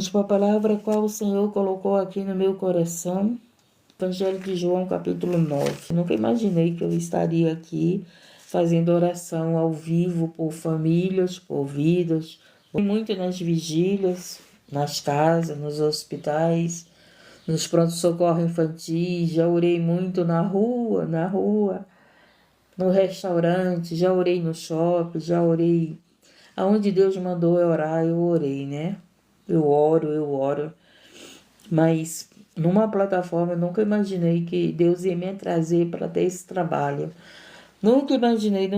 A palavra qual o Senhor colocou aqui no meu coração, Evangelho de João, capítulo 9. Nunca imaginei que eu estaria aqui fazendo oração ao vivo por famílias, por vidas. Muito nas vigílias, nas casas, nos hospitais, nos pronto-socorro infantis. Já orei muito na rua, no restaurante, já orei no shopping, já orei. Aonde Deus mandou eu orar, eu orei, né? Eu oro. Mas numa plataforma eu nunca imaginei que Deus ia me trazer para ter esse trabalho. Nunca imaginei.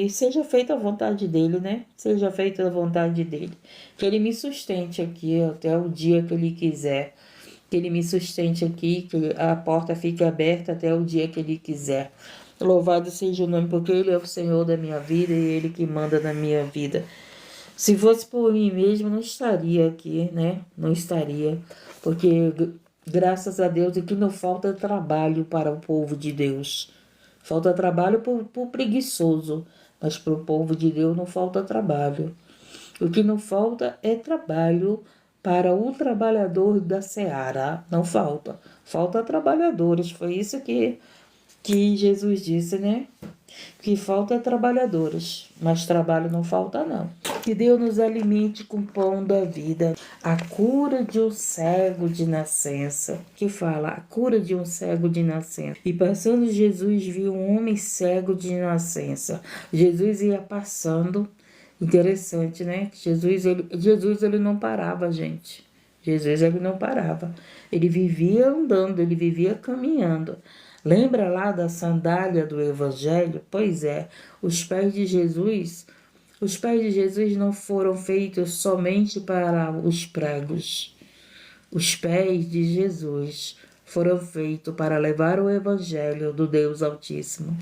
E seja feita a vontade dele, né? Seja feita a vontade dele. Que ele me sustente aqui até o dia que ele quiser. Que ele me sustente aqui, que a porta fique aberta até o dia que ele quiser. Louvado seja o nome, porque ele é o Senhor da minha vida e ele que manda na minha vida. Se fosse por mim mesmo, não estaria aqui, né? Não estaria. Porque, graças a Deus, aqui não falta trabalho para o povo de Deus. Falta trabalho por preguiçoso, mas para o povo de Deus não falta trabalho. O que não falta é trabalho para o trabalhador da seara. Não falta. Falta trabalhadores. Foi isso que Jesus disse, né? Que falta trabalhadores, mas trabalho não falta não. Que Deus nos alimente com o pão da vida. A cura de um cego de nascença, que fala a cura de um cego de nascença. E passando Jesus viu um homem cego de nascença. Jesus ia passando, interessante, né? Jesus ele não parava, gente. Jesus ele não parava. Ele vivia andando, ele vivia caminhando. Lembra lá da sandália do Evangelho? Pois é, os pés de Jesus não foram feitos somente para os pregos. Os pés de Jesus foram feitos para levar o Evangelho do Deus Altíssimo.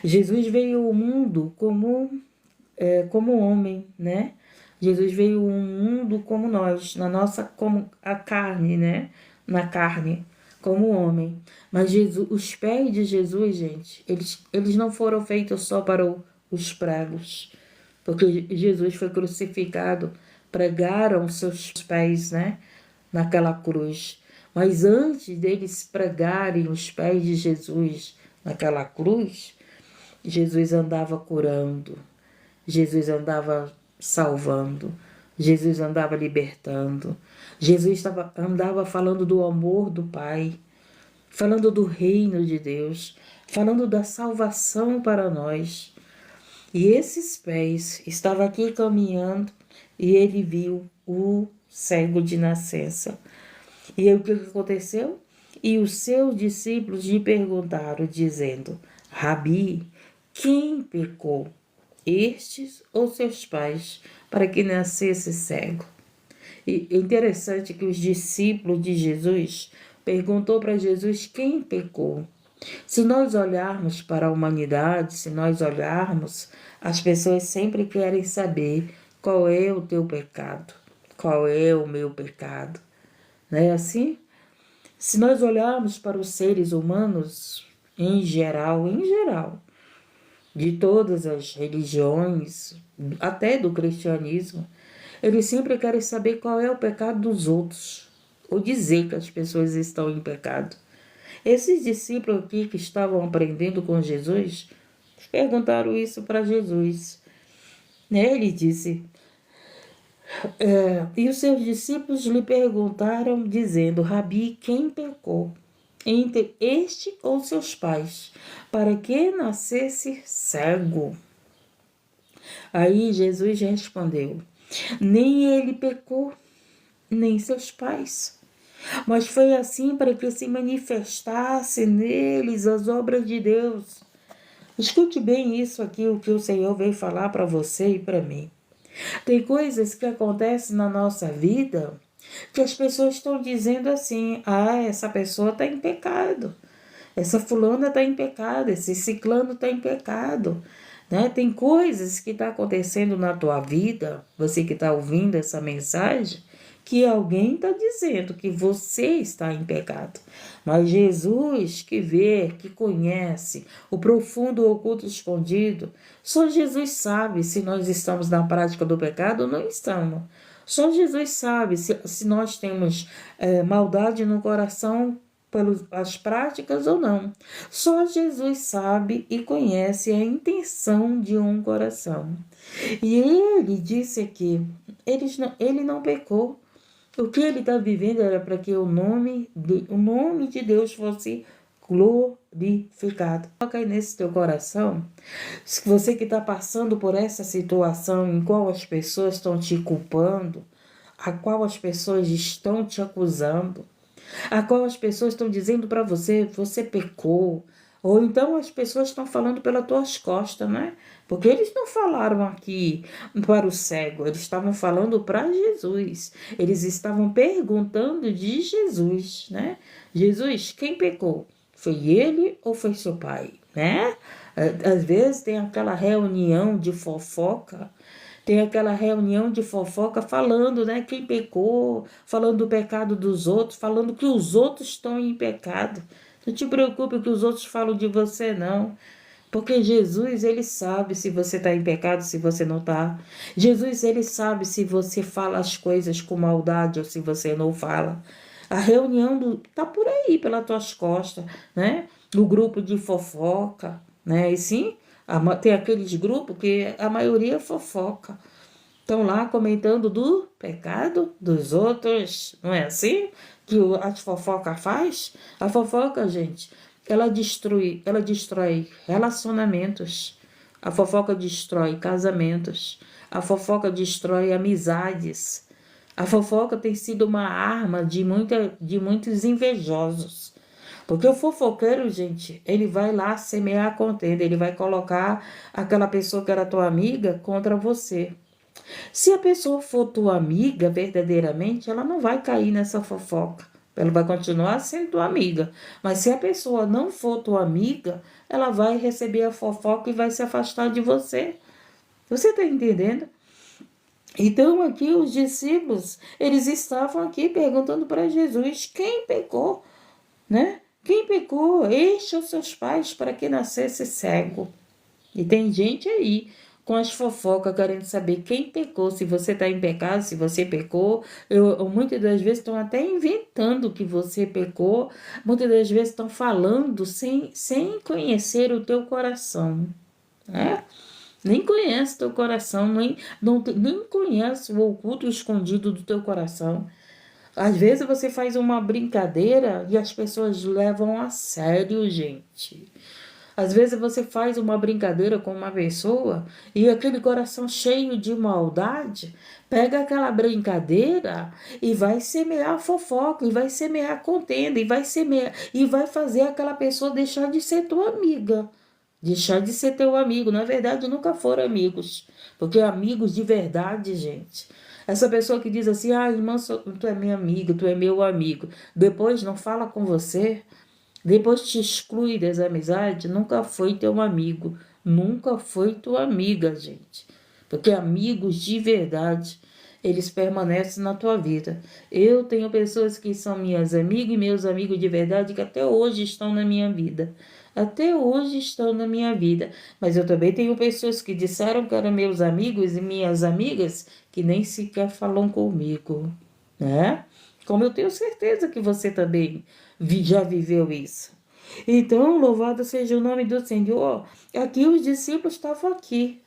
Jesus veio ao mundo como homem, né? Jesus veio ao mundo como nós, como a carne, né? Na carne, como homem. Mas os pés de Jesus, gente, eles não foram feitos só para os pregos. Porque Jesus foi crucificado, pregaram seus pés, né? Naquela cruz. Mas antes deles pregarem os pés de Jesus naquela cruz, Jesus andava curando, Jesus andava salvando, Jesus andava libertando, Jesus andava falando do amor do Pai, falando do reino de Deus, falando da salvação para nós. E esses pés estavam aqui caminhando e ele viu o cego de nascença. E aí o que aconteceu? E os seus discípulos lhe perguntaram, dizendo: Rabi, quem pecou, estes ou seus pais, para que nascesse cego? E é interessante que os discípulos de Jesus perguntou para Jesus quem pecou. Se nós olharmos para a humanidade, se nós olharmos, as pessoas sempre querem saber qual é o teu pecado, qual é o meu pecado. Não é assim? Se nós olharmos para os seres humanos em geral, de todas as religiões, até do cristianismo, eles sempre querem saber qual é o pecado dos outros, ou dizer que as pessoas estão em pecado. Esses discípulos aqui que estavam aprendendo com Jesus, perguntaram isso para Jesus. Ele disse, e os seus discípulos lhe perguntaram, dizendo, Rabi, quem pecou? Entre este ou seus pais, para que nascesse cego? Aí Jesus respondeu, nem ele pecou, nem seus pais, mas foi assim para que se manifestasse neles as obras de Deus. Escute bem isso aqui, o que o Senhor veio falar para você e para mim. Tem coisas que acontecem na nossa vida que as pessoas estão dizendo assim, essa pessoa está em pecado, essa fulana está em pecado, esse ciclano está em pecado. Né? Tem coisas que estão acontecendo na tua vida, você que está ouvindo essa mensagem, que alguém está dizendo que você está em pecado. Mas Jesus que vê, que conhece o profundo, o oculto, escondido, só Jesus sabe se nós estamos na prática do pecado ou não estamos. Só Jesus sabe se nós temos maldade no coração pelas práticas ou não. Só Jesus sabe e conhece a intenção de um coração. E ele disse aqui, ele não pecou. O que ele está vivendo era para que o nome de Deus fosse glorificado. Coloca aí nesse teu coração, se você que está passando por essa situação em qual as pessoas estão te culpando, a qual as pessoas estão te acusando, a qual as pessoas estão dizendo para você, você pecou, ou então as pessoas estão falando pelas tuas costas, né? Porque eles não falaram aqui para o cego, eles estavam falando para Jesus. Eles estavam perguntando de Jesus, né? Jesus, quem pecou? Foi ele ou foi seu pai, né? Às vezes tem aquela reunião de fofoca, falando, né, quem pecou, falando do pecado dos outros, falando que os outros estão em pecado. Não te preocupe que os outros falam de você, não. Porque Jesus, ele sabe se você está em pecado, se você não está. Jesus, ele sabe se você fala as coisas com maldade ou se você não fala. A reunião tá por aí, pelas tuas costas, né? No grupo de fofoca, né? E sim, tem aqueles grupos que a maioria fofoca. Estão lá comentando do pecado dos outros, não é assim que a fofoca faz? A fofoca, gente, ela destrói relacionamentos. A fofoca destrói casamentos. A fofoca destrói amizades. A fofoca tem sido uma arma de muitos invejosos. Porque o fofoqueiro, gente, ele vai lá semear a contenda, ele vai colocar aquela pessoa que era tua amiga contra você. Se a pessoa for tua amiga verdadeiramente, ela não vai cair nessa fofoca. Ela vai continuar sendo tua amiga. Mas se a pessoa não for tua amiga, ela vai receber a fofoca e vai se afastar de você. Você está entendendo? Então aqui os discípulos, eles estavam aqui perguntando para Jesus, quem pecou, né? Quem pecou? Este ou seus pais para que nascesse cego? E tem gente aí com as fofocas querendo saber quem pecou, se você está em pecado, se você pecou. Muitas das vezes estão até inventando que você pecou, muitas das vezes estão falando sem conhecer o teu coração, né? Nem conhece teu coração, nem conhece o oculto escondido do teu coração. Às vezes você faz uma brincadeira e as pessoas levam a sério, gente. Às vezes você faz uma brincadeira com uma pessoa e aquele coração cheio de maldade pega aquela brincadeira e vai semear fofoca, e vai semear contenda, e vai fazer aquela pessoa deixar de ser tua amiga. Deixar de ser teu amigo. Na verdade, nunca foram amigos. Porque amigos de verdade, gente. Essa pessoa que diz assim, irmã, tu é minha amiga, tu é meu amigo. Depois não fala com você. Depois te exclui das amizades, nunca foi teu amigo. Nunca foi tua amiga, gente. Porque amigos de verdade, eles permanecem na tua vida. Eu tenho pessoas que são minhas amigas e meus amigos de verdade que até hoje estão na minha vida. Até hoje estão na minha vida. Mas eu também tenho pessoas que disseram que eram meus amigos e minhas amigas que nem sequer falam comigo, né? Como eu tenho certeza que você também já viveu isso. Então, louvado seja o nome do Senhor. Aqui os discípulos estavam aqui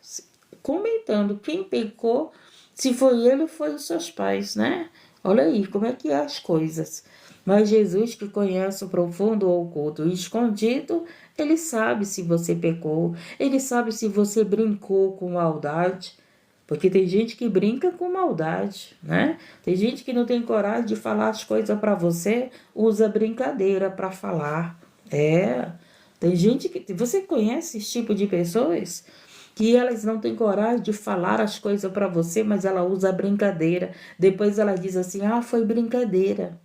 comentando quem pecou, se foi ele ou foi os seus pais, né? Olha aí como é que é as coisas. Mas Jesus, que conhece o profundo ou oculto e escondido, ele sabe se você pecou, ele sabe se você brincou com maldade. Porque tem gente que brinca com maldade, né? Tem gente que não tem coragem de falar as coisas para você, usa brincadeira para falar. Tem gente que... Você conhece esse tipo de pessoas? Que elas não têm coragem de falar as coisas para você, mas ela usa brincadeira. Depois ela diz assim, foi brincadeira.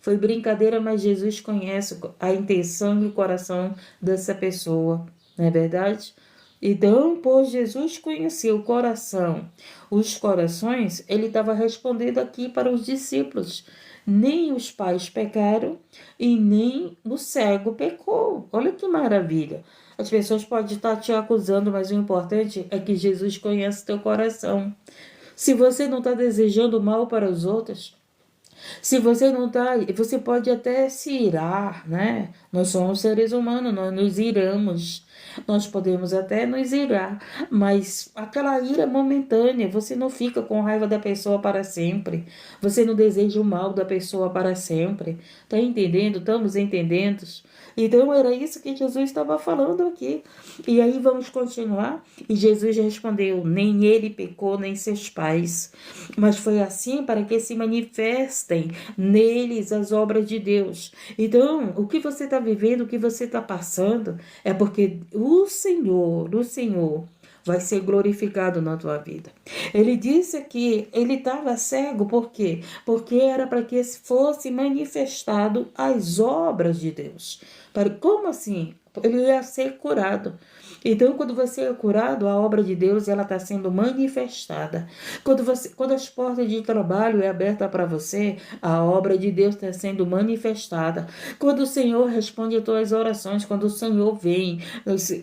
Foi brincadeira, mas Jesus conhece a intenção e o coração dessa pessoa, não é verdade? Então, por Jesus conhecer o coração, os corações, ele estava respondendo aqui para os discípulos. Nem os pais pecaram e nem o cego pecou. Olha que maravilha. As pessoas podem estar te acusando, mas o importante é que Jesus conhece teu coração. Se você não está desejando mal para os outros, se você não está, você pode até se irar, né? Nós somos seres humanos, nós nos iramos. Nós podemos até nos irar, mas aquela ira é momentânea. Você não fica com raiva da pessoa para sempre. Você não deseja o mal da pessoa para sempre. Tá entendendo? Estamos entendendo? Então era isso que Jesus estava falando aqui. E aí vamos continuar. E Jesus respondeu: nem ele pecou, nem seus pais, mas foi assim para que se manifestem neles as obras de Deus. Então, o que você está vivendo, o que você está passando, é porque o Senhor vai ser glorificado na tua vida. Ele disse que ele estava cego, por quê? Porque era para que fosse manifestado as obras de Deus. Como assim? Ele ia ser curado. Então, quando você é curado, a obra de Deus ela está sendo manifestada. Quando as portas de trabalho é aberta para você, a obra de Deus está sendo manifestada. Quando o Senhor responde às tuas orações, quando o Senhor vem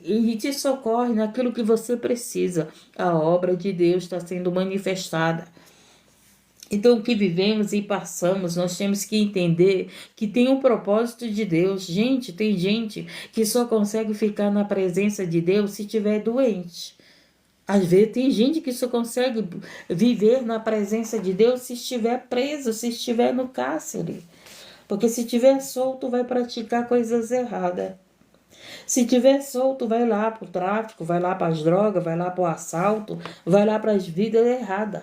e te socorre naquilo que você precisa, a obra de Deus está sendo manifestada. Então, o que vivemos e passamos, nós temos que entender que tem um propósito de Deus. Gente, tem gente que só consegue ficar na presença de Deus se estiver doente. Às vezes tem gente que só consegue viver na presença de Deus se estiver preso, se estiver no cárcere. Porque se estiver solto, vai praticar coisas erradas. Se estiver solto, vai lá para o tráfico, vai lá para as drogas, vai lá para o assalto, vai lá para as vidas erradas.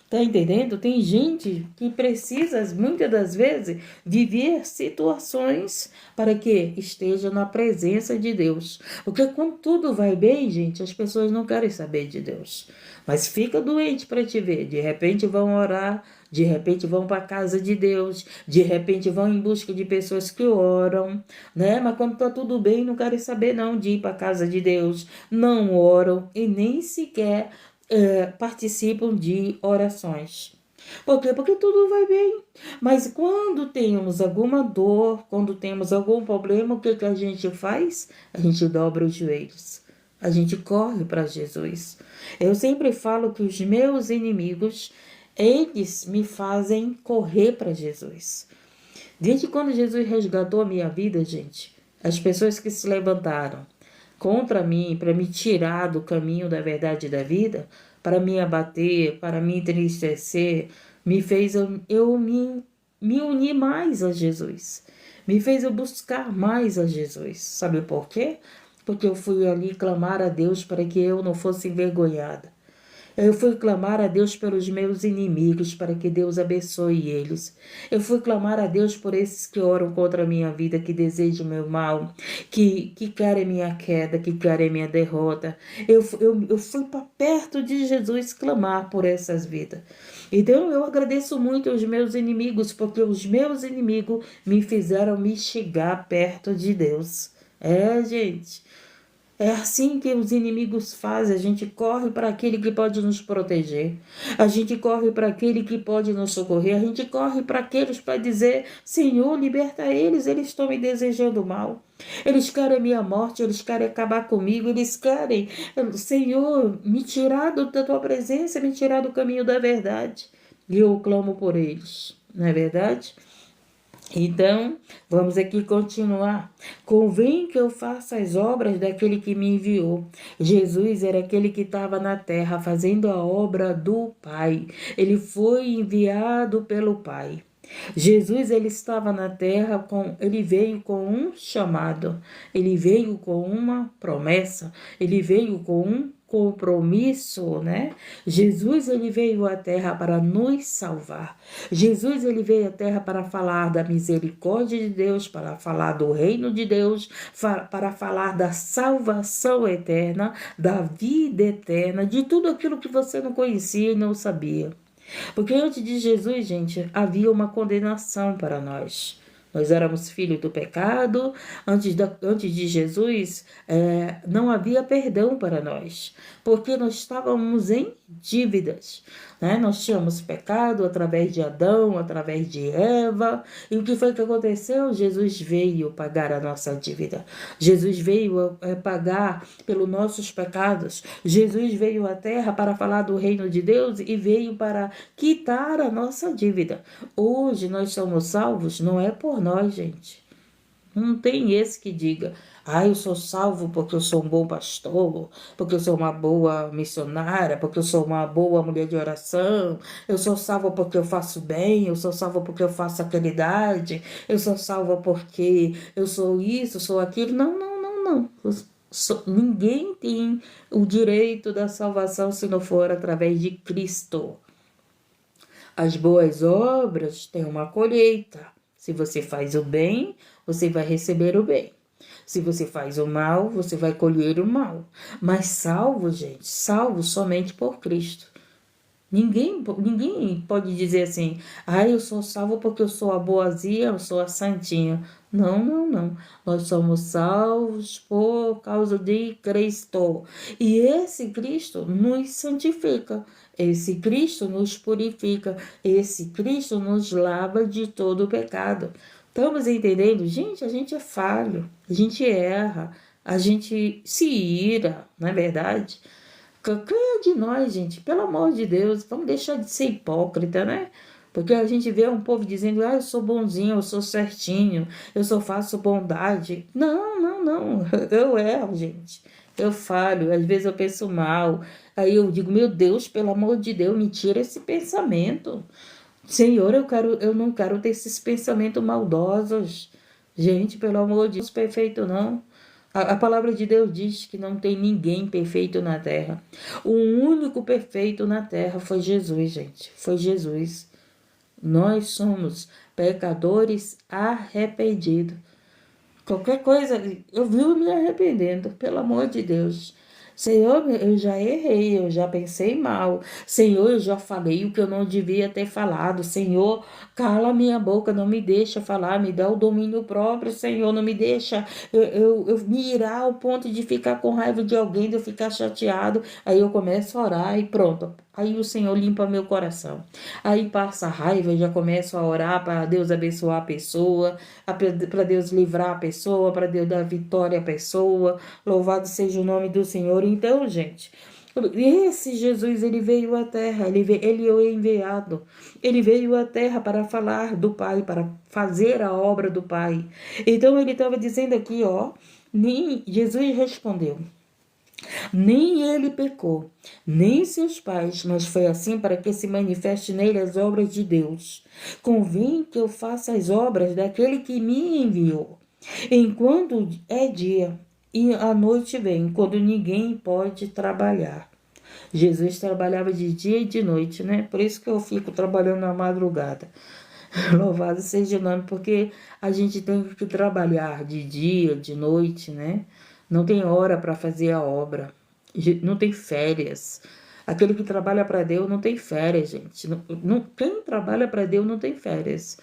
Tá entendendo? Tem gente que precisa, muitas das vezes, viver situações para que esteja na presença de Deus. Porque quando tudo vai bem, gente, as pessoas não querem saber de Deus. Mas fica doente para te ver. De repente vão orar, de repente vão para a casa de Deus, de repente vão em busca de pessoas que oram, né? Mas quando tá tudo bem, não querem saber não de ir para a casa de Deus, não oram e nem sequer participam de orações. Por quê? Porque tudo vai bem. Mas quando temos alguma dor, quando temos algum problema, o que a gente faz? A gente dobra os joelhos. A gente corre para Jesus. Eu sempre falo que os meus inimigos, eles me fazem correr para Jesus. Desde quando Jesus resgatou a minha vida, gente, as pessoas que se levantaram contra mim, para me tirar do caminho da verdade e da vida, para me abater, para me entristecer, me fez eu me unir mais a Jesus. Me fez eu buscar mais a Jesus. Sabe por quê? Porque eu fui ali clamar a Deus para que eu não fosse envergonhada. Eu fui clamar a Deus pelos meus inimigos, para que Deus abençoe eles. Eu fui clamar a Deus por esses que oram contra a minha vida, que desejam meu mal, que querem minha queda, que querem minha derrota. Eu fui para perto de Jesus clamar por essas vidas. Então eu agradeço muito aos meus inimigos, porque os meus inimigos me fizeram me chegar perto de Deus. Gente... É assim que os inimigos fazem. A gente corre para aquele que pode nos proteger. A gente corre para aquele que pode nos socorrer. A gente corre para aqueles para dizer: Senhor, liberta eles. Eles estão me desejando mal. Eles querem minha morte. Eles querem acabar comigo. Eles querem, Senhor, me tirar da tua presença, me tirar do caminho da verdade. E eu clamo por eles. Não é verdade? Então, vamos aqui continuar. Convém que eu faça as obras daquele que me enviou. Jesus era aquele que estava na terra fazendo a obra do Pai. Ele foi enviado pelo Pai. Jesus, ele estava na terra, ele veio com um chamado, ele veio com uma promessa, ele veio com um compromisso, né? Jesus, ele veio à terra para nos salvar. Jesus, ele veio à terra para falar da misericórdia de Deus, para falar do reino de Deus, para falar da salvação eterna, da vida eterna, de tudo aquilo que você não conhecia e não sabia. Porque antes de Jesus, gente, havia uma condenação para nós. Nós éramos filhos do pecado. Antes de Jesus, não havia perdão para nós. Porque nós estávamos em dívidas, né? Nós tínhamos pecado através de Adão, através de Eva, e o que foi que aconteceu? Jesus veio pagar a nossa dívida. Jesus veio pagar pelos nossos pecados. Jesus veio à terra para falar do reino de Deus e veio para quitar a nossa dívida. Hoje nós somos salvos, não é por nós, gente. Não tem esse que diga, eu sou salvo porque eu sou um bom pastor, porque eu sou uma boa missionária, porque eu sou uma boa mulher de oração, eu sou salvo porque eu faço bem, eu sou salvo porque eu faço a caridade, eu sou salvo porque eu sou isso, sou aquilo. Não, não, não, não. Ninguém tem o direito da salvação se não for através de Cristo. As boas obras têm uma colheita. Se você faz o bem, você vai receber o bem. Se você faz o mal, você vai colher o mal. Mas salvo, gente, salvo somente por Cristo. Ninguém pode dizer assim, eu sou salvo porque eu sou a boazinha, eu sou a santinha. Não, não, não. Nós somos salvos por causa de Cristo. E esse Cristo nos santifica. Esse Cristo nos purifica. Esse Cristo nos lava de todo o pecado. Estamos entendendo? Gente, a gente é falho. A gente erra. A gente se ira, não é verdade? Qualquer de nós, gente, pelo amor de Deus, vamos deixar de ser hipócrita, né? Porque a gente vê um povo dizendo, eu sou bonzinho, eu sou certinho, eu só faço bondade. Não, não, não, eu erro, gente. Eu falho, às vezes eu penso mal. Aí eu digo, meu Deus, pelo amor de Deus, me tira esse pensamento. Senhor, eu não quero ter esses pensamentos maldosos. Gente, pelo amor de Deus, perfeito não. A palavra de Deus diz que não tem ninguém perfeito na terra. O único perfeito na terra foi Jesus, gente. Foi Jesus. Nós somos pecadores arrependidos. Qualquer coisa, eu vivo me arrependendo, pelo amor de Deus. Senhor, eu já errei, eu já pensei mal. Senhor, eu já falei o que eu não devia ter falado. Senhor, cala minha boca, não me deixa falar, me dá o domínio próprio, Senhor, não me deixa eu me irar ao ponto de ficar com raiva de alguém, de eu ficar chateado. Aí eu começo a orar e pronto. Aí o Senhor limpa meu coração. Aí passa a raiva, eu já começo a orar para Deus abençoar a pessoa, para Deus livrar a pessoa, para Deus dar vitória à pessoa. Louvado seja o nome do Senhor. Então, gente, esse Jesus, ele veio à terra, ele é o enviado. Ele veio à terra para falar do Pai, para fazer a obra do Pai. Então, ele estava dizendo aqui, Jesus respondeu. Nem ele pecou, nem seus pais, mas foi assim para que se manifeste nele as obras de Deus. Convém que eu faça as obras daquele que me enviou, enquanto é dia e a noite vem, quando ninguém pode trabalhar. Jesus trabalhava de dia e de noite, né? Por isso que eu fico trabalhando na madrugada. Louvado seja o nome, porque a gente tem que trabalhar de dia, de noite, né? Não tem hora para fazer a obra, não tem férias. Aquele que trabalha para Deus não tem férias, gente. Quem trabalha para Deus não tem férias.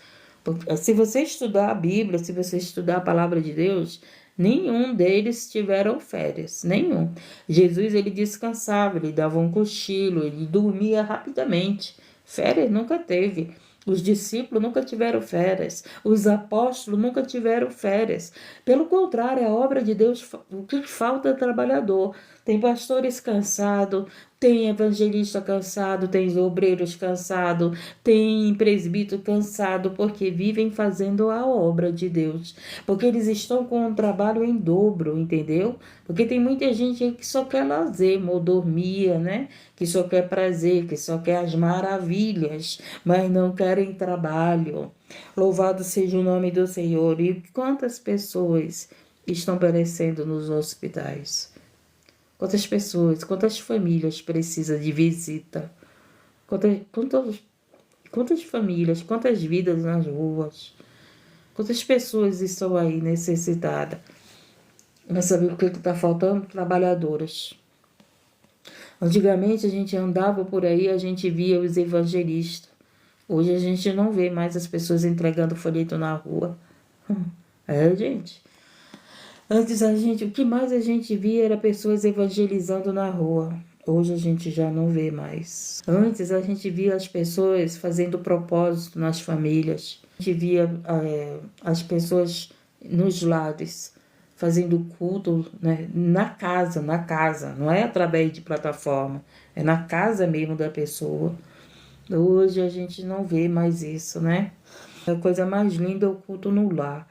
Porque, se você estudar a Bíblia, se você estudar a palavra de Deus, nenhum deles tiveram férias, nenhum. Jesus, ele descansava, ele dava um cochilo, ele dormia rapidamente. Férias nunca teve. Os discípulos nunca tiveram férias. Os apóstolos nunca tiveram férias. Pelo contrário, a obra de Deus, o que falta é trabalhador. Tem pastores cansados, tem evangelista cansado, tem obreiros cansados, tem presbítero cansado, porque vivem fazendo a obra de Deus. Porque eles estão com um trabalho em dobro, entendeu? Porque tem muita gente aí que só quer lazer, mordomia, né? Que só quer prazer, que só quer as maravilhas, mas não querem trabalho. Louvado seja o nome do Senhor. E quantas pessoas estão perecendo nos hospitais? Quantas pessoas, quantas famílias precisam de visita? Quantas famílias, quantas vidas nas ruas? Quantas pessoas estão aí necessitadas? Mas saber o que está faltando? Trabalhadoras. Antigamente a gente andava por aí, a gente via os evangelistas. Hoje a gente não vê mais as pessoas entregando folheto na rua. Gente. Antes o que mais a gente via era pessoas evangelizando na rua. Hoje a gente já não vê mais. Antes a gente via as pessoas fazendo propósito nas famílias. A gente via as pessoas nos lares fazendo culto, né? Na casa, não é através de plataforma, é na casa mesmo da pessoa. Hoje a gente não vê mais isso, né? A coisa mais linda é o culto no lar.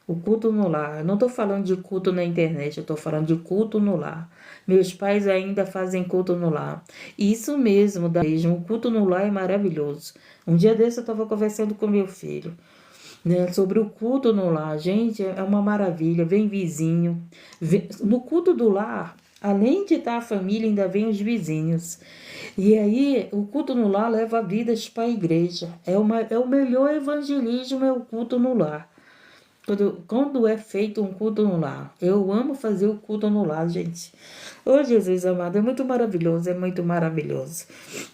O culto no lar. Eu não estou falando de culto na internet, eu estou falando de culto no lar. Meus pais ainda fazem culto no lar. Isso mesmo, o culto no lar é maravilhoso. Um dia desse eu estava conversando com meu filho, né, sobre o culto no lar. Gente, é uma maravilha. Vem vizinho. No culto do lar, além de estar a família, ainda vem os vizinhos. E aí, o culto no lar leva vidas para a igreja. É o melhor evangelismo, é o culto no lar. Quando é feito um culto no lar. Eu amo fazer o culto no lar, gente. Ô Jesus amado, é muito maravilhoso, é muito maravilhoso.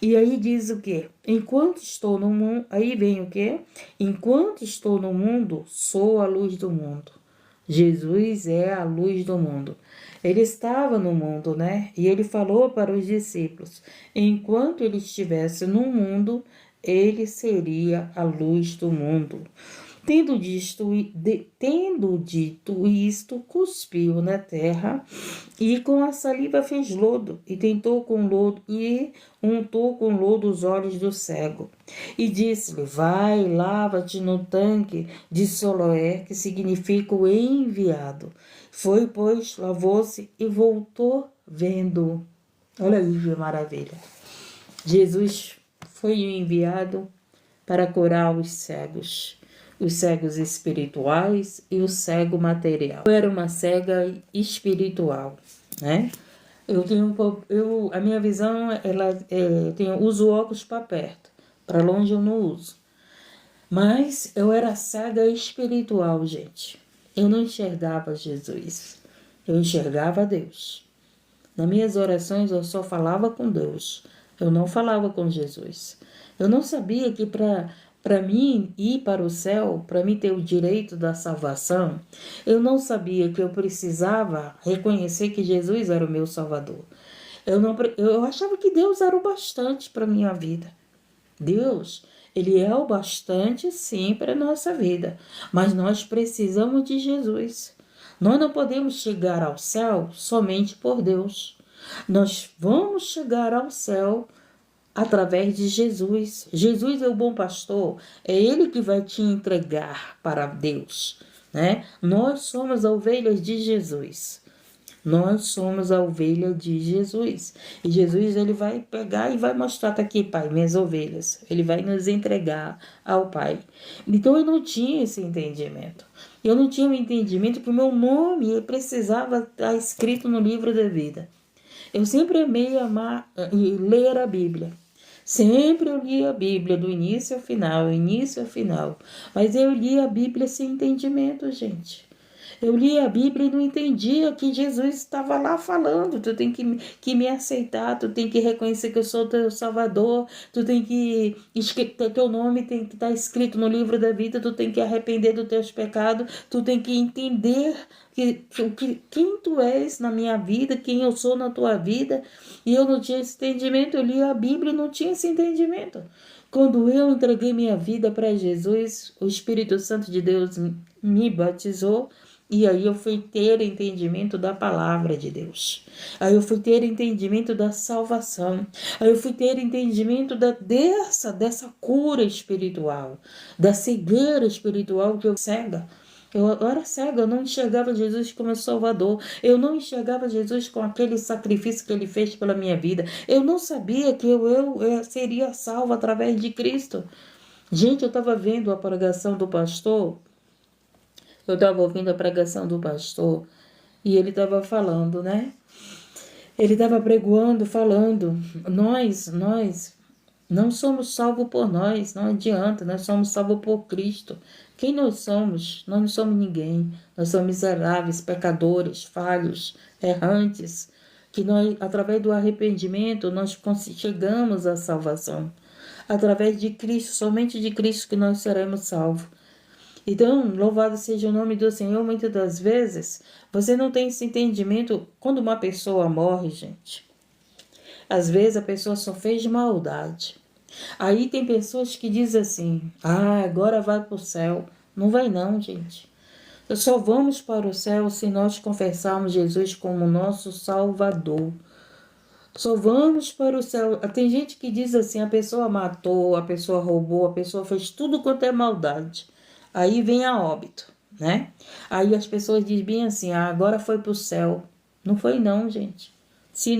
E aí diz o quê? Enquanto estou no mundo, aí vem o quê? Enquanto estou no mundo, sou a luz do mundo. Jesus é a luz do mundo. Ele estava no mundo, né? E ele falou para os discípulos: enquanto ele estivesse no mundo, ele seria a luz do mundo. Tendo dito isto, cuspiu na terra e com a saliva fez lodo e tentou com lodo e untou com lodo os olhos do cego. E disse-lhe: vai, lava-te no tanque de Siloé, que significa o enviado. Foi, pois, lavou-se e voltou vendo. Olha aí que maravilha. Jesus foi enviado para curar os cegos espirituais e o cego material. Eu era uma cega espiritual, né? A minha visão, uso óculos para perto, para longe eu não uso. Mas eu era cega espiritual, gente. Eu não enxergava Jesus, eu enxergava Deus. Nas minhas orações eu só falava com Deus, eu não falava com Jesus. Eu não sabia que para mim ir para o céu, para mim ter o direito da salvação, eu não sabia que eu precisava reconhecer que Jesus era o meu Salvador. Eu achava que Deus era o bastante para a minha vida. Deus, Ele é o bastante, sim, para a nossa vida. Mas nós precisamos de Jesus. Nós não podemos chegar ao céu somente por Deus. Nós vamos chegar ao céu através de Jesus. Jesus é o bom pastor, é Ele que vai te entregar para Deus, né? Nós somos ovelhas de Jesus. Nós somos a ovelha de Jesus. E Jesus, ele vai pegar e vai mostrar, tá aqui, Pai, minhas ovelhas. Ele vai nos entregar ao Pai. Então eu não tinha esse entendimento. Eu não tinha o entendimento que o meu nome precisava estar escrito no livro da vida. Eu sempre amei amar e ler a Bíblia. Sempre eu li a Bíblia do início ao final. Mas eu li a Bíblia sem entendimento, gente. Eu li a Bíblia e não entendia que Jesus estava lá falando. Tu tem que me aceitar, tu tem que reconhecer que eu sou teu Salvador, tu tem que teu nome tem que estar escrito no livro da vida, tu tem que arrepender dos teus pecados, tu tem que entender quem tu és na minha vida, quem eu sou na tua vida. E eu não tinha esse entendimento, eu li a Bíblia e não tinha esse entendimento. Quando eu entreguei minha vida para Jesus, o Espírito Santo de Deus me batizou. E aí eu fui ter entendimento da palavra de Deus. Aí eu fui ter entendimento da salvação. Aí eu fui ter entendimento dessa cura espiritual, da cegueira espiritual que eu cega. Eu era cega, eu não enxergava Jesus como Salvador. Eu não enxergava Jesus com aquele sacrifício que Ele fez pela minha vida. Eu não sabia que eu seria salvo através de Cristo. Gente, eu estava vendo a pregação do pastor. Eu estava ouvindo a pregação do pastor e ele estava falando, né? Ele estava pregoando, falando, nós não somos salvos por nós, não adianta, nós somos salvos por Cristo. Quem nós somos? Nós não somos ninguém, nós somos miseráveis, pecadores, falhos, errantes, que nós, através do arrependimento, nós chegamos à salvação. Através de Cristo, somente de Cristo que nós seremos salvos. Então, louvado seja o nome do Senhor. Muitas das vezes, você não tem esse entendimento. Quando uma pessoa morre, gente, Às vezes a pessoa só fez maldade. Aí tem pessoas que dizem assim, agora vai para o céu. Não vai não, gente. Só vamos para o céu se nós confessarmos Jesus como nosso Salvador. Só vamos para o céu. Tem gente que diz assim, a pessoa matou, a pessoa roubou, a pessoa fez tudo quanto é maldade. Aí vem a óbito, né? Aí as pessoas dizem bem assim, agora foi para o céu. Não foi não, gente. Se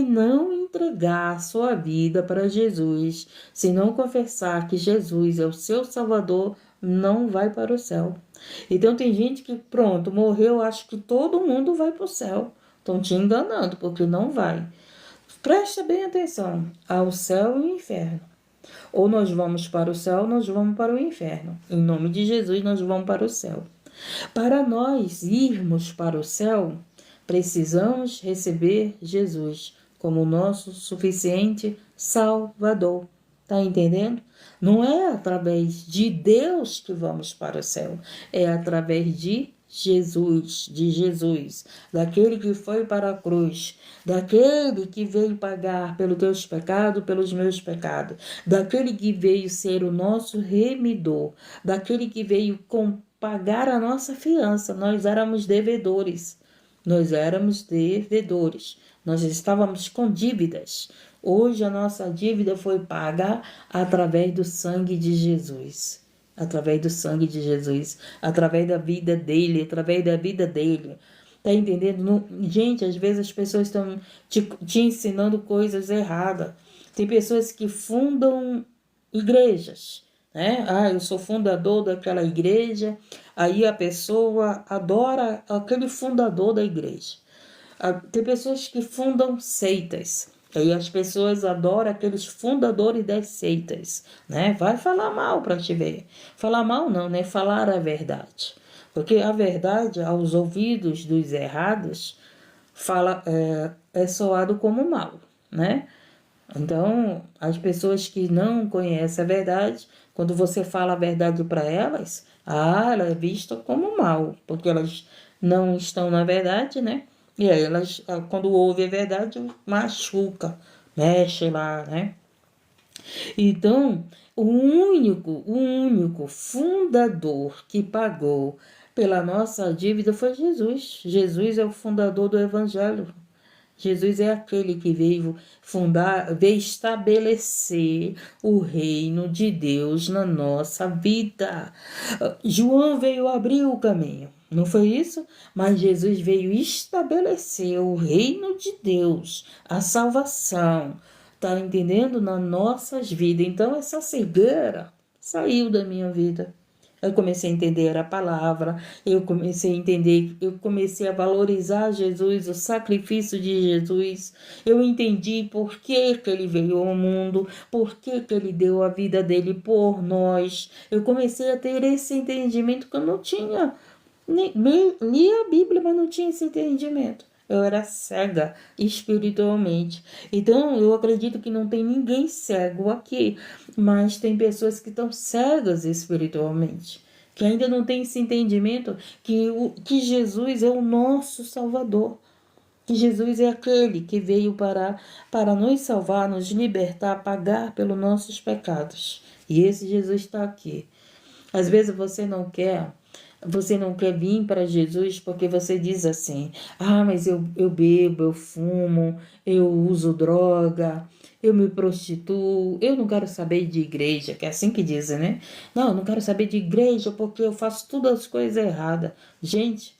não entregar a sua vida para Jesus, se não confessar que Jesus é o seu Salvador, não vai para o céu. Então tem gente que, pronto, morreu, acho que todo mundo vai para o céu. Estão te enganando, porque não vai. Presta bem atenção ao céu e ao inferno. Ou nós vamos para o céu, ou nós vamos para o inferno. Em nome de Jesus, nós vamos para o céu. Para nós irmos para o céu, precisamos receber Jesus como nosso suficiente Salvador. Tá entendendo? Não é através de Deus que vamos para o céu, é através de Jesus, daquele que foi para a cruz, daquele que veio pagar pelos teus pecados, pelos meus pecados, daquele que veio ser o nosso remidor, daquele que veio pagar a nossa fiança. Nós éramos devedores, nós estávamos com dívidas. Hoje a nossa dívida foi paga através do sangue de Jesus. Através do sangue de Jesus, através da vida dele, Tá entendendo? Gente, às vezes as pessoas estão te ensinando coisas erradas. Tem pessoas que fundam igrejas, né? Eu sou fundador daquela igreja, aí a pessoa adora aquele fundador da igreja. Tem pessoas que fundam seitas, aí as pessoas adoram aqueles fundadores das seitas, né? Vai falar mal para te ver. Falar mal não, né? Falar a verdade. Porque a verdade, aos ouvidos dos errados, é soado como mal, né? Então, as pessoas que não conhecem a verdade, quando você fala a verdade para elas, ela é vista como mal, porque elas não estão na verdade, né? E aí elas, quando ouvem a verdade, machuca, mexe lá, né? Então, o único fundador que pagou pela nossa dívida foi Jesus. Jesus é o fundador do Evangelho. Jesus é aquele que veio estabelecer o reino de Deus na nossa vida. João veio abrir o caminho, não foi isso? Mas Jesus veio estabelecer o reino de Deus, a salvação, tá entendendo? Nas nossas vidas. Então essa cegueira saiu da minha vida. Eu comecei a entender a palavra, eu comecei a valorizar Jesus, o sacrifício de Jesus. Eu entendi por que ele veio ao mundo, por que ele deu a vida dele por nós. Eu comecei a ter esse entendimento que eu não tinha. Li a Bíblia, mas não tinha esse entendimento. Eu era cega espiritualmente. Então, eu acredito que não tem ninguém cego aqui, mas tem pessoas que estão cegas espiritualmente, que ainda não tem esse entendimento que Jesus é o nosso Salvador, que Jesus é aquele que veio para nos salvar, nos libertar, pagar pelos nossos pecados. E esse Jesus está aqui. Às vezes você não quer vir para Jesus porque você diz assim, mas eu bebo, eu fumo, eu uso droga, eu me prostituo, eu não quero saber de igreja, que é assim que dizem, né? Não, eu não quero saber de igreja porque eu faço todas as coisas erradas. Gente,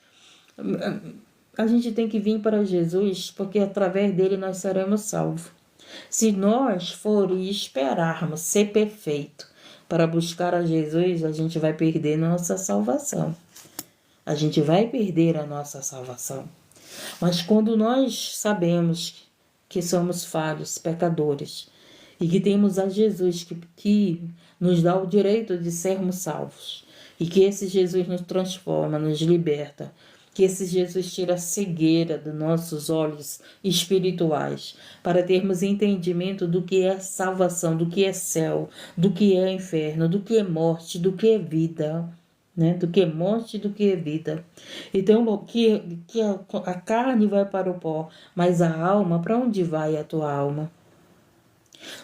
a gente tem que vir para Jesus porque através dele nós seremos salvos. Se nós formos esperarmos ser perfeito para buscar a Jesus, a gente vai perder nossa salvação. A gente vai perder a nossa salvação. Mas quando nós sabemos que somos falhos, pecadores, e que temos a Jesus que nos dá o direito de sermos salvos, e que esse Jesus nos transforma, nos liberta, que esse Jesus tira a cegueira dos nossos olhos espirituais, para termos entendimento do que é salvação, do que é céu, do que é inferno, do que é morte, do que é vida. né? Do que morte, do que vida. Então, que a carne vai para o pó, mas a alma, para onde vai a tua alma?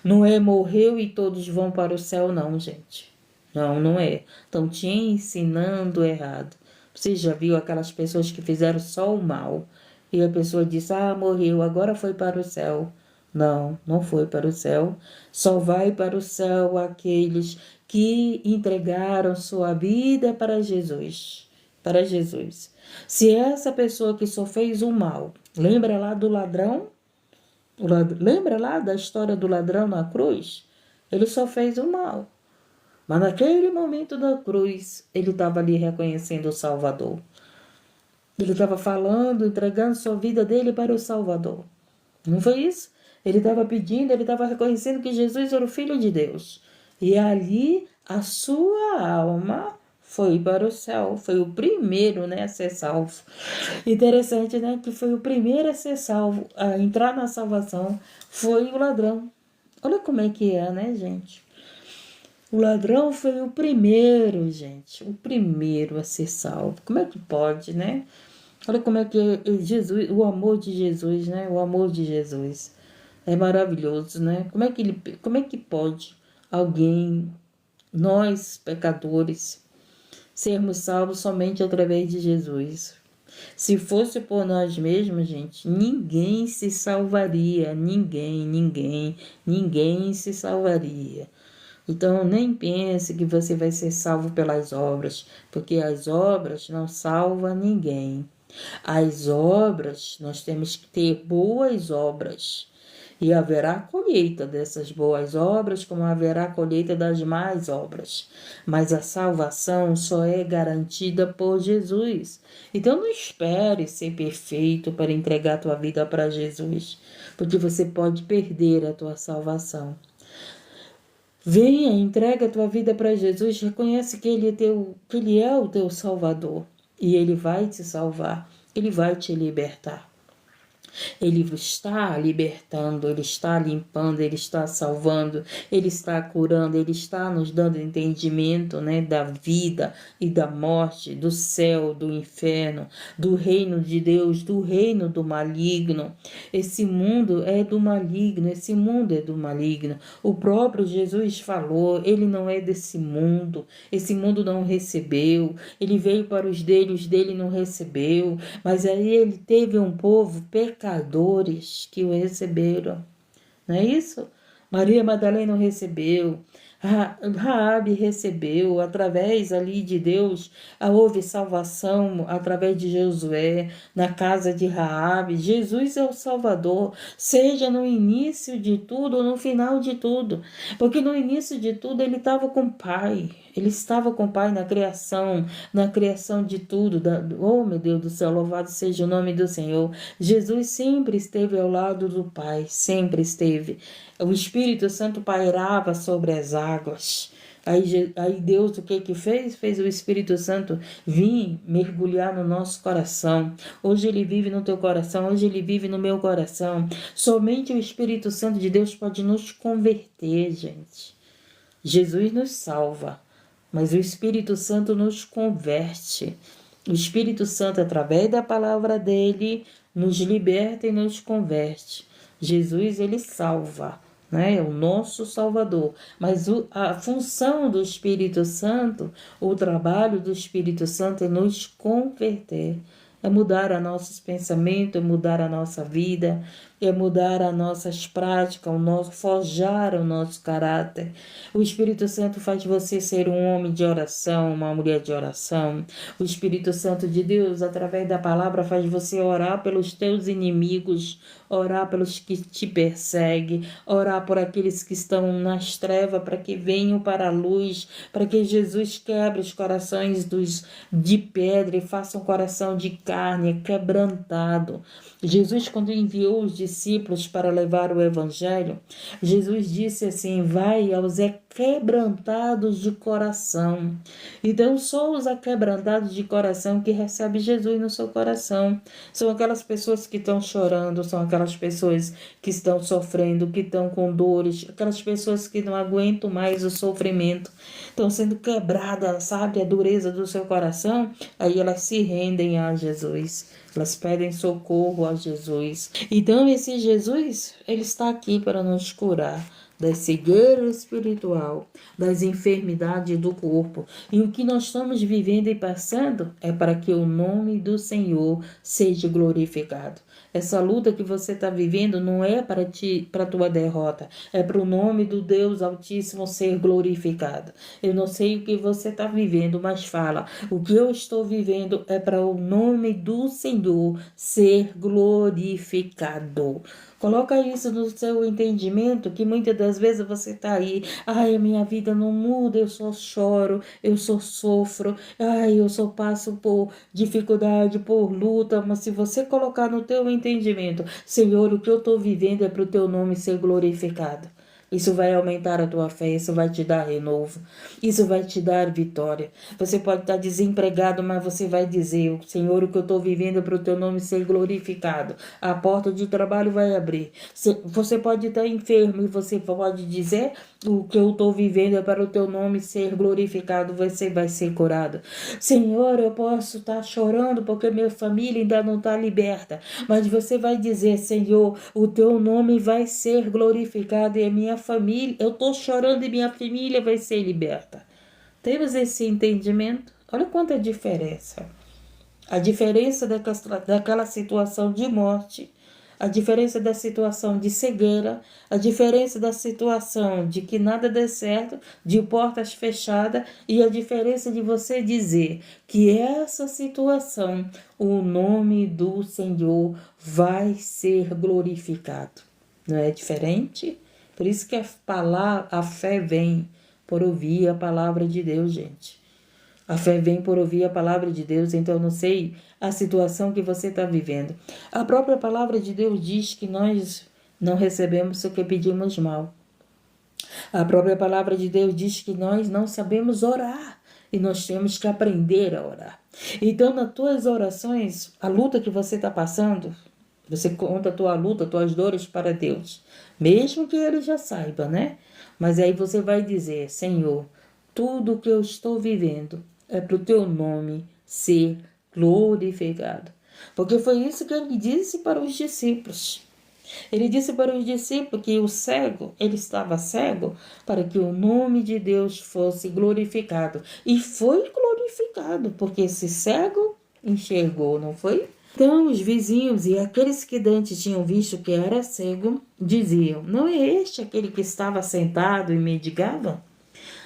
Noé morreu e todos vão para o céu, não, gente. Não, não é. Estão te ensinando errado. Você já viu aquelas pessoas que fizeram só o mal? E a pessoa disse, morreu, agora foi para o céu. Não, não foi para o céu. Só vai para o céu aqueles que entregaram sua vida para Jesus. Para Jesus. Se essa pessoa que só fez o mal, lembra lá do ladrão? Lembra lá da história do ladrão na cruz? Ele só fez o mal. Mas naquele momento da cruz, ele estava ali reconhecendo o Salvador. Ele estava falando, entregando sua vida dele para o Salvador. Não foi isso? Ele estava pedindo, ele estava reconhecendo que Jesus era o Filho de Deus. E ali a sua alma foi para o céu. Foi o primeiro, né, a ser salvo. Interessante, né, que foi o primeiro a ser salvo, a entrar na salvação, foi o ladrão. Olha como é que é, né, gente? O ladrão foi o primeiro, gente. O primeiro a ser salvo. Como é que pode, né? Olha como é que Jesus, o amor de Jesus, né? O amor de Jesus é maravilhoso, né? Como é que pode alguém, nós pecadores, sermos salvos somente através de Jesus? Se fosse por nós mesmos, gente, ninguém se salvaria, ninguém se salvaria. Então, nem pense que você vai ser salvo pelas obras, porque as obras não salvam ninguém. As obras, nós temos que ter boas obras. E haverá colheita dessas boas obras, como haverá colheita das más obras. Mas a salvação só é garantida por Jesus. Então não espere ser perfeito para entregar a tua vida para Jesus, porque você pode perder a tua salvação. Venha, entrega a tua vida para Jesus, reconhece que Ele é o teu Salvador e Ele vai te salvar, Ele vai te libertar. Ele está libertando, Ele está limpando, Ele está salvando, Ele está curando, Ele está nos dando entendimento, né, da vida e da morte, do céu, do inferno, do reino de Deus, do reino do maligno. Esse mundo é do maligno, esse mundo é do maligno. O próprio Jesus falou, Ele não é desse mundo, esse mundo não recebeu, Ele veio para os dele não recebeu, mas aí Ele teve um povo pecador, que o receberam, não é isso? Maria Madalena recebeu, Raabe recebeu, através ali de Deus, houve salvação através de Josué, na casa de Raabe. Jesus é o Salvador, seja no início de tudo ou no final de tudo, porque no início de tudo ele estava com o Pai, ele estava com o Pai na criação de tudo. Oh, meu Deus do céu, louvado seja o nome do Senhor. Jesus sempre esteve ao lado do Pai, sempre esteve. O Espírito Santo pairava sobre as águas. Aí Deus o que fez? Fez o Espírito Santo vir mergulhar no nosso coração. Hoje ele vive no teu coração, hoje ele vive no meu coração. Somente o Espírito Santo de Deus pode nos converter, gente. Jesus nos salva, mas o Espírito Santo nos converte. O Espírito Santo, através da palavra dele, nos liberta e nos converte. Jesus, ele salva, né? É o nosso Salvador. Mas a função do Espírito Santo, o trabalho do Espírito Santo é nos converter. É mudar os nossos pensamentos, é mudar a nossa vida, é mudar as nossas práticas, forjar o nosso caráter. O Espírito Santo faz você ser um homem de oração, uma mulher de oração. O Espírito Santo de Deus, através da palavra, faz você orar pelos teus inimigos, orar pelos que te perseguem, orar por aqueles que estão nas trevas, para que venham para a luz, para que Jesus quebre os corações de pedra e faça um coração de carne quebrantado. Jesus, quando enviou os discípulos para levar o evangelho, Jesus disse assim: vai aos quebrantados de coração. Então, só os aquebrantados de coração que recebem Jesus no seu coração. São aquelas pessoas que estão chorando, são aquelas pessoas que estão sofrendo, que estão com dores, aquelas pessoas que não aguentam mais o sofrimento, estão sendo quebradas, sabe, a dureza do seu coração, aí elas se rendem a Jesus. Elas pedem socorro a Jesus. Então, esse Jesus, ele está aqui para nos curar da cegueira espiritual, das enfermidades do corpo. E o que nós estamos vivendo e passando é para que o nome do Senhor seja glorificado. Essa luta que você está vivendo não é para a tua derrota, é para o nome do Deus Altíssimo ser glorificado. Eu não sei o que você está vivendo, mas fala, o que eu estou vivendo é para o nome do Senhor ser glorificado. Coloca isso no seu entendimento, que muitas das vezes você está aí, ai, a minha vida não muda, eu só choro, eu só sofro, ai, eu só passo por dificuldade, por luta, mas se você colocar no teu entendimento, Senhor, o que eu estou vivendo é para o teu nome ser glorificado. Isso vai aumentar a tua fé, isso vai te dar renovo, isso vai te dar vitória. Você pode estar desempregado, mas você vai dizer, Senhor, o que eu estou vivendo é para o teu nome ser glorificado. A porta de trabalho vai abrir. Você pode estar enfermo e você pode dizer, o que eu estou vivendo é para o teu nome ser glorificado, você vai ser curado. Senhor, eu posso estar chorando porque minha família ainda não está liberta, mas você vai dizer, Senhor, o teu nome vai ser glorificado e a minha família, eu estou chorando e minha família vai ser liberta. Temos esse entendimento? Olha quanta diferença. A diferença daquela situação de morte, a diferença da situação de cegueira, a diferença da situação de que nada dê certo, de portas fechadas, e a diferença de você dizer que essa situação, o nome do Senhor vai ser glorificado. Não é diferente? Por isso que a fé vem por ouvir a palavra de Deus, gente. A fé vem por ouvir a palavra de Deus, então eu não sei a situação que você está vivendo. A própria palavra de Deus diz que nós não recebemos o que pedimos mal. A própria palavra de Deus diz que nós não sabemos orar e nós temos que aprender a orar. Então, nas tuas orações, a luta que você está passando, você conta a tua luta, tuas dores para Deus, mesmo que Ele já saiba, né? Mas aí você vai dizer, Senhor, tudo o que eu estou vivendo é para o teu nome ser glorificado. Porque foi isso que ele disse para os discípulos. Ele disse para os discípulos que o cego, ele estava cego para que o nome de Deus fosse glorificado. E foi glorificado, porque esse cego enxergou, não foi? Então os vizinhos e aqueles que antes tinham visto que era cego, diziam, não é este aquele que estava sentado e mendigava?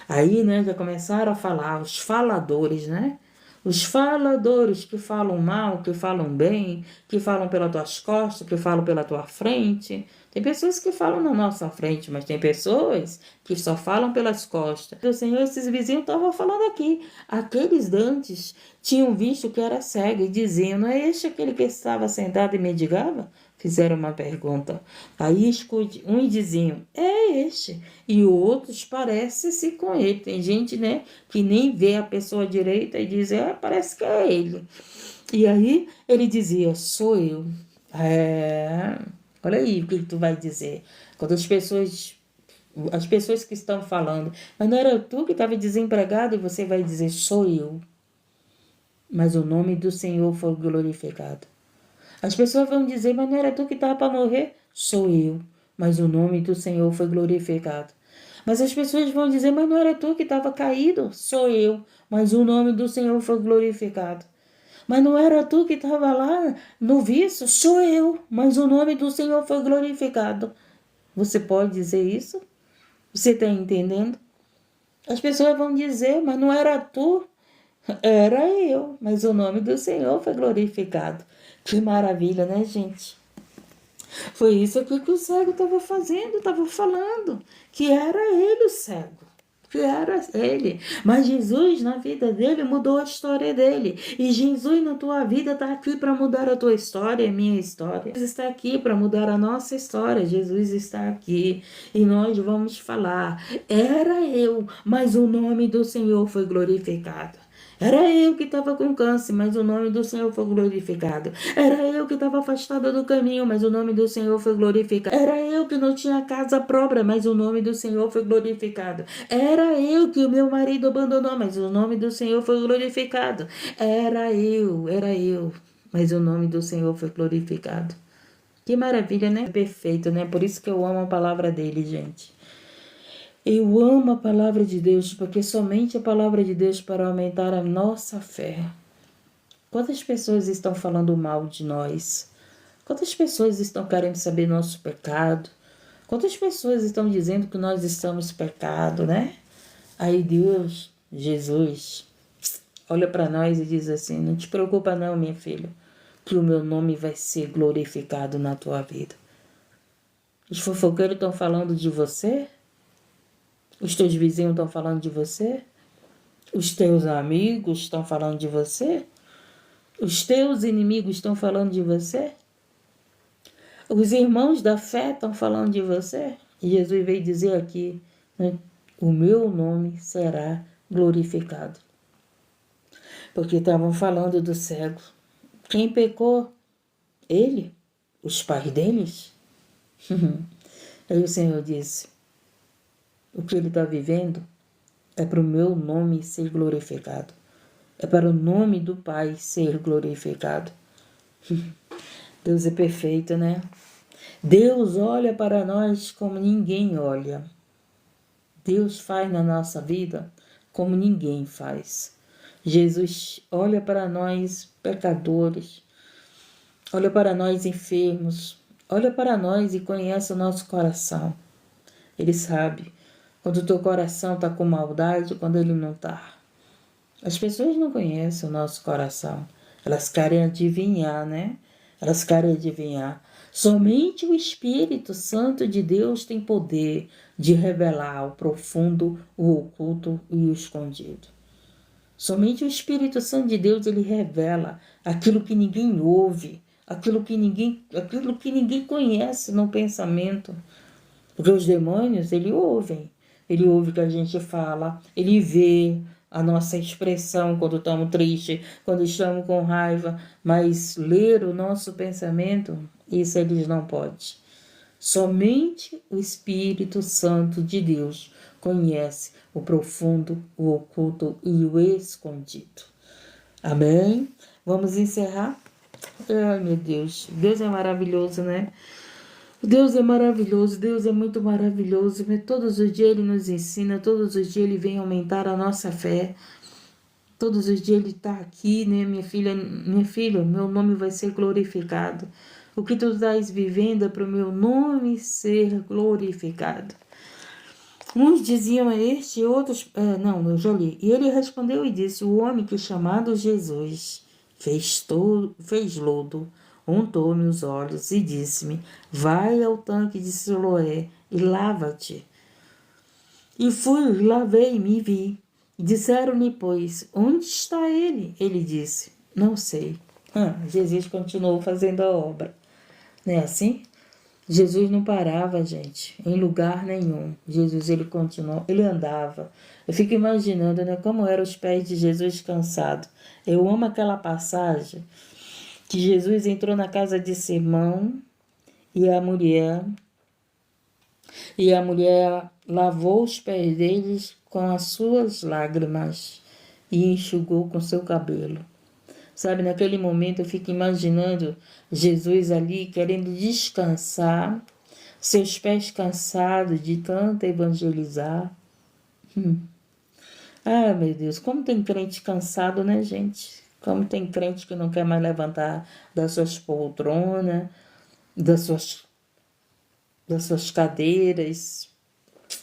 Aí, né, já começaram a falar, os faladores, né? Os faladores que falam mal, que falam bem, que falam pelas tuas costas, que falam pela tua frente. Tem pessoas que falam na nossa frente, mas tem pessoas que só falam pelas costas. O Senhor, esses vizinhos estavam falando aqui. Aqueles dantes tinham visto que era cego e diziam, não é este aquele que estava sentado e mendigava? Fizeram uma pergunta. Aí uns diziam, é este. E outros parece-se com ele. Tem gente, né, que nem vê a pessoa direita e diz, parece que é ele. E aí ele dizia, sou eu. Olha aí o que tu vai dizer. Quando as pessoas que estão falando, mas não era tu que estava desempregado, e você vai dizer, sou eu. Mas o nome do Senhor foi glorificado. As pessoas vão dizer, mas não era tu que estava para morrer? Sou eu, mas o nome do Senhor foi glorificado. Mas as pessoas vão dizer, mas não era tu que estava caído? Sou eu, mas o nome do Senhor foi glorificado. Mas não era tu que estava lá no vício? Sou eu, mas o nome do Senhor foi glorificado. Você pode dizer isso? Você está entendendo? As pessoas vão dizer, mas não era tu? Era eu, mas o nome do Senhor foi glorificado. Que maravilha, né, gente? Foi isso que o cego estava fazendo, estava falando, que era ele o cego. que era ele. Mas Jesus, na vida dele, mudou a história dele. E Jesus, na tua vida, está aqui para mudar a tua história, a minha história. Jesus está aqui para mudar a nossa história. Jesus está aqui. E nós vamos falar. Era eu, mas o nome do Senhor foi glorificado. Era eu que estava com câncer, mas o nome do Senhor foi glorificado. Era eu que estava afastada do caminho, mas o nome do Senhor foi glorificado. Era eu que não tinha casa própria, mas o nome do Senhor foi glorificado. Era eu que o meu marido abandonou, mas o nome do Senhor foi glorificado. Era eu, mas o nome do Senhor foi glorificado. Que maravilha, né? Perfeito, né? Por isso que eu amo a palavra dele, gente. Eu amo a palavra de Deus, porque somente a palavra de Deus para aumentar a nossa fé. Quantas pessoas estão falando mal de nós? Quantas pessoas estão querendo saber nosso pecado? Quantas pessoas estão dizendo que nós estamos pecado, né? Aí Deus, Jesus, olha para nós e diz assim, não te preocupa não, minha filha, que o meu nome vai ser glorificado na tua vida. Os fofoqueiros estão falando de você? Os teus vizinhos estão falando de você? Os teus amigos estão falando de você? Os teus inimigos estão falando de você? Os irmãos da fé estão falando de você? E Jesus veio dizer aqui, né, o meu nome será glorificado. Porque estavam falando do cego. Quem pecou? Ele? Os pais deles? Aí o Senhor disse, o que ele está vivendo é para o meu nome ser glorificado. É para o nome do Pai ser glorificado. Deus é perfeito, né? Deus olha para nós como ninguém olha. Deus faz na nossa vida como ninguém faz. Jesus olha para nós pecadores, olha para nós enfermos, olha para nós e conhece o nosso coração. Ele sabe quando o teu coração está com maldade, quando ele não está. As pessoas não conhecem o nosso coração. Elas querem adivinhar, né? Elas querem adivinhar. Somente o Espírito Santo de Deus tem poder de revelar o profundo, o oculto e o escondido. Somente o Espírito Santo de Deus, ele revela aquilo que ninguém ouve, aquilo que ninguém conhece no pensamento. Porque os demônios, ele ouve o que a gente fala, ele vê a nossa expressão quando estamos tristes, quando estamos com raiva, mas ler o nosso pensamento, isso eles não podem. Somente o Espírito Santo de Deus conhece o profundo, o oculto e o escondido. Amém? Vamos encerrar? Ai, meu Deus. Deus é maravilhoso, né? Deus é maravilhoso, Deus é muito maravilhoso. Todos os dias Ele nos ensina, todos os dias Ele vem aumentar a nossa fé. Todos os dias Ele está aqui, né, minha filha, meu nome vai ser glorificado. O que tu estás vivendo é para o meu nome ser glorificado. Uns diziam a este, outros... não, eu já li. E ele respondeu e disse, o homem que chamado Jesus fez lodo, untou-me os olhos e disse-me, vai ao tanque de Siloé e lava-te. E fui, lavei-me e vi. Disseram-lhe, pois, onde está ele? Ele disse, não sei. Jesus continuou fazendo a obra. Não é assim? Jesus não parava, gente, em lugar nenhum. Jesus, ele continuou, ele andava. Eu fico imaginando, né, como eram os pés de Jesus cansados. Eu amo aquela passagem que Jesus entrou na casa de Simão e a mulher lavou os pés deles com as suas lágrimas e enxugou com seu cabelo. Sabe, naquele momento eu fico imaginando Jesus ali querendo descansar, seus pés cansados de tanto evangelizar. Ah, meu Deus, como tem crente cansado, né, gente? Como tem crente que não quer mais levantar das suas poltronas, das suas cadeiras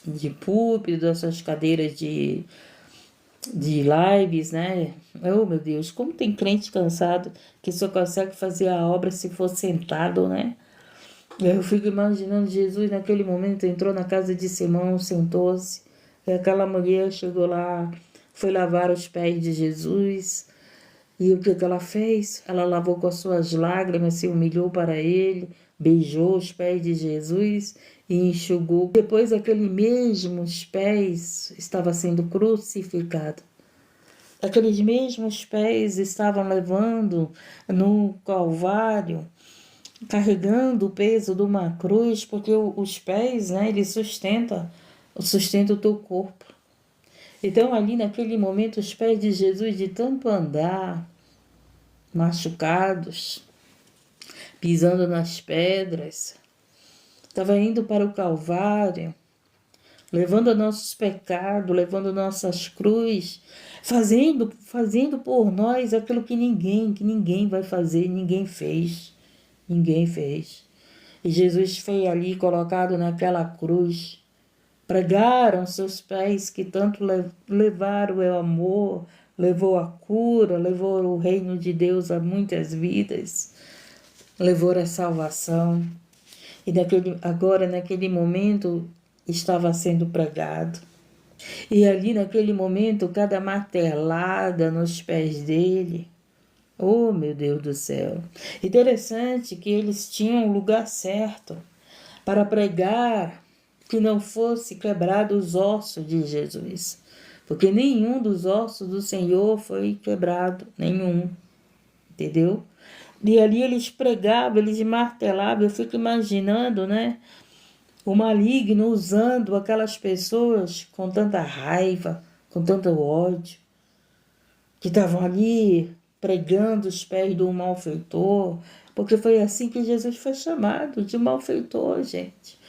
de púlpito, das suas cadeiras de lives, né? Oh, meu Deus, como tem crente cansado que só consegue fazer a obra se for sentado, né? Eu fico imaginando Jesus naquele momento, entrou na casa de Simão, sentou-se, E aquela mulher chegou lá, foi lavar os pés de Jesus. E o que que ela fez? Ela lavou com as suas lágrimas, se humilhou para ele, beijou os pés de Jesus e enxugou. Depois aquele mesmos pés estava sendo crucificado. Aqueles mesmos pés estavam levando no Calvário, carregando o peso de uma cruz, porque os pés, né, eles sustentam o teu corpo. Então, ali naquele momento, os pés de Jesus, de tanto andar, machucados, pisando nas pedras, estava indo para o Calvário, levando nossos pecados, levando nossas cruzes, fazendo por nós aquilo que ninguém vai fazer, ninguém fez. E Jesus foi ali colocado naquela cruz. Pregaram seus pés que tanto levaram o amor, levou a cura, levou o reino de Deus a muitas vidas, levou a salvação. E agora, naquele momento, estava sendo pregado. E ali, naquele momento, cada martelada nos pés dele. Oh, meu Deus do céu! Interessante que eles tinham o lugar certo para pregar que não fosse quebrado os ossos de Jesus. Porque nenhum dos ossos do Senhor foi quebrado, nenhum. Entendeu? E ali eles pregavam, eles martelavam. Eu fico imaginando, né? O maligno usando aquelas pessoas com tanta raiva, com tanto ódio, que estavam ali pregando os pés do malfeitor, porque foi assim que Jesus foi chamado, de malfeitor, gente.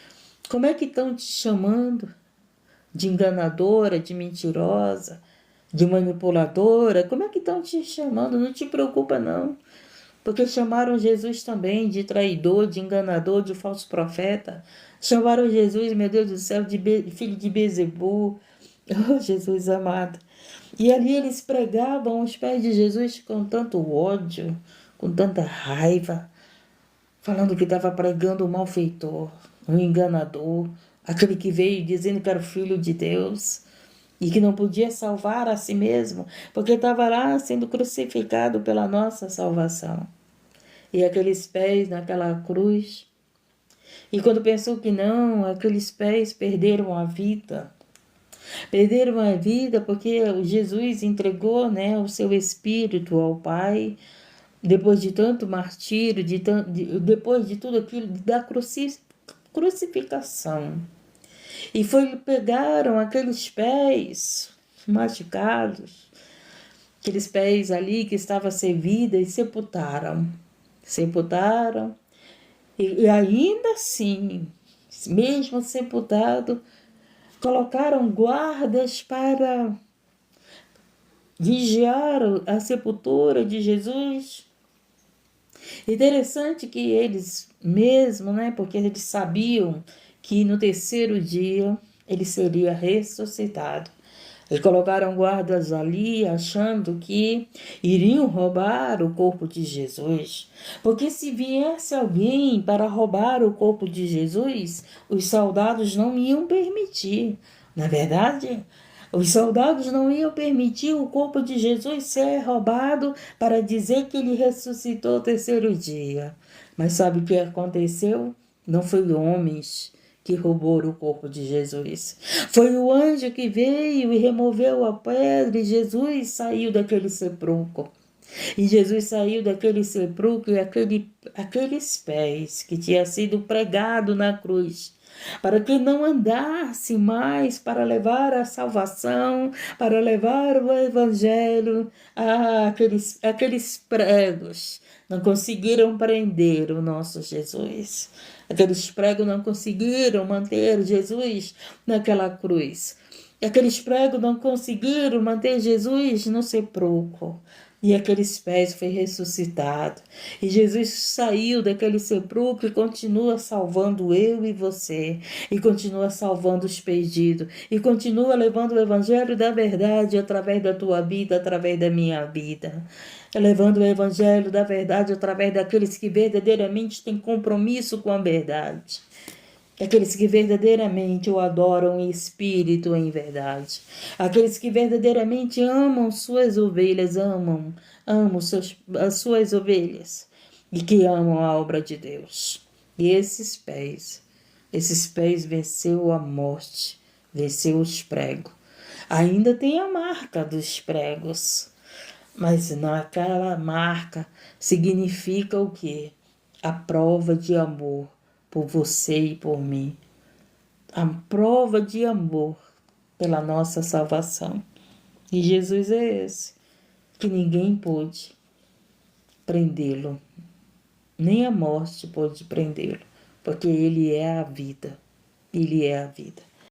Como é que estão te chamando? De enganadora, de mentirosa, de manipuladora? Como é que estão te chamando? Não te preocupa, não. Porque chamaram Jesus também de traidor, de enganador, de falso profeta. Chamaram Jesus, meu Deus do céu, de filho de Bezebu. Oh, Jesus amado. E ali eles pregavam os pés de Jesus com tanto ódio, com tanta raiva, falando que estava pregando o malfeitor, o enganador, aquele que veio dizendo que era o filho de Deus e que não podia salvar a si mesmo, porque estava lá sendo crucificado pela nossa salvação. E aqueles pés naquela cruz. E quando pensou que não, aqueles pés perderam a vida. Perderam a vida porque Jesus entregou, né, o seu espírito ao Pai, depois de tanto martírio, depois de tudo aquilo, da crucificação. E pegaram aqueles pés machucados, aqueles pés ali que estavam sem vida e sepultaram. Sepultaram. E ainda assim, mesmo sepultado, colocaram guardas para vigiar a sepultura de Jesus. Interessante que eles mesmo, né, porque eles sabiam que no terceiro dia ele seria ressuscitado. Eles colocaram guardas ali, achando que iriam roubar o corpo de Jesus. Porque se viesse alguém para roubar o corpo de Jesus, os soldados não iam permitir. Na verdade, os soldados não iam permitir o corpo de Jesus ser roubado para dizer que ele ressuscitou ao terceiro dia. Mas sabe o que aconteceu? Não foi homens que roubou o corpo de Jesus. Foi o anjo que veio e removeu a pedra e Jesus saiu daquele sepulcro. E Jesus saiu daquele sepulcro e aqueles pés que tinha sido pregado na cruz, para que não andasse mais para levar a salvação, para levar o evangelho, aqueles pregos não conseguiram prender o nosso Jesus. Aqueles pregos não conseguiram manter Jesus naquela cruz. Aqueles pregos não conseguiram manter Jesus no sepulcro. E aqueles pés foi ressuscitado. E Jesus saiu daquele sepulcro e continua salvando eu e você. E continua salvando os perdidos. E continua levando o evangelho da verdade através da tua vida, através da minha vida. Levando o evangelho da verdade através daqueles que verdadeiramente têm compromisso com a verdade. Aqueles que verdadeiramente o adoram em espírito e em verdade. Aqueles que verdadeiramente amam suas ovelhas, amam as suas ovelhas. E que amam a obra de Deus. E esses pés venceu a morte, venceu os pregos. Ainda tem a marca dos pregos. Mas naquela marca significa o quê? A prova de amor por você e por mim. A prova de amor pela nossa salvação. E Jesus é esse, que ninguém pôde prendê-lo. Nem a morte pôde prendê-lo, porque ele é a vida. Ele é a vida.